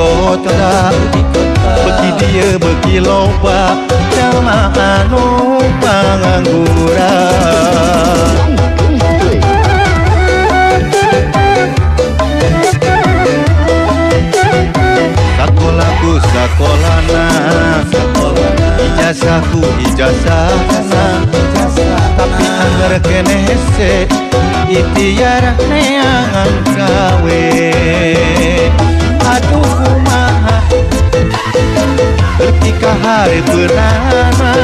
kota beki dia beki loba jalma anu pangangguran sakolahku sakolana ijazahku ijazahna tapi anggar keneh se ikhtiar neangan gawe aduh kumaha ketika hari benana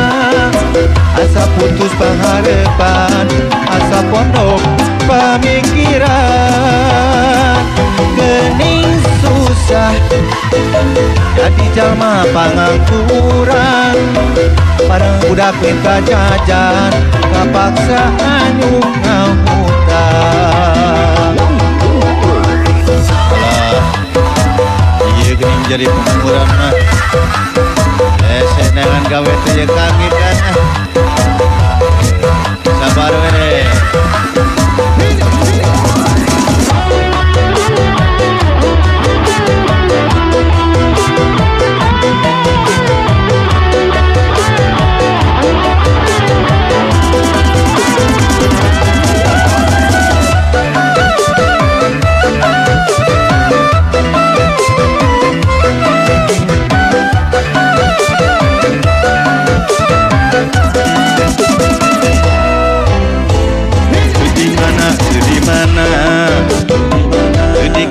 asa putus pengharapan asa pondok pemikiran gening susah jadi jalma pangangguran bareng budak minta jajan kapaksa anyuk ngahutang geuning jadi pengangguran mah senengan gawe teh jeung kangit kan sabar we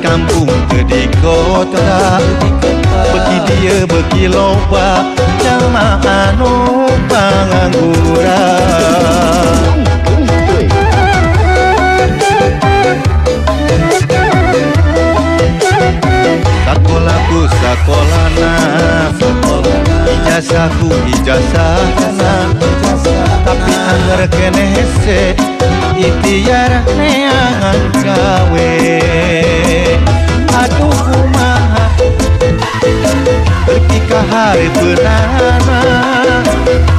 kampung di kota beki dia beki loba jalma anu pangangguran sakolahku sakolana ijazahku ijazahna tapi anggar keneh se ikhtiar neangan gawe aduh kumaha ketika hari benana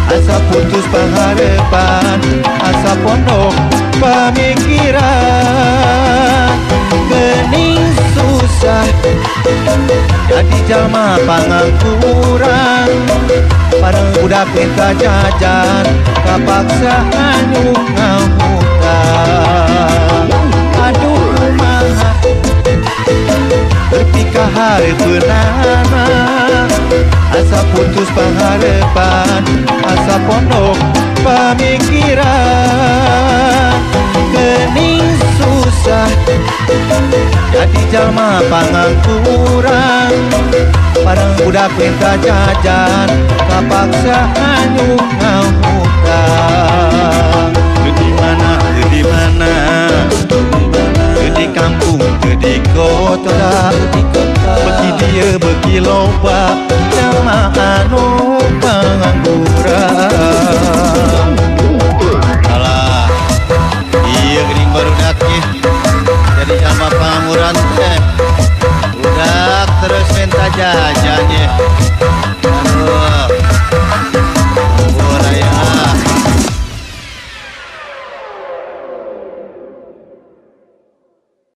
asa putus pengharapan asa pondok pemikiran gening susah jadi jalma pangangguran bareng budak minta jajan kapaksa anyuk ngahutang aduh kumaha ketika hari benana asa putus pengharapan asa pondok pemikiran gening susah jadi jalma pangangguran bareng budak minta jajan kapaksa anyuk ngahutang di mana di kampung di kota beki dia beki loba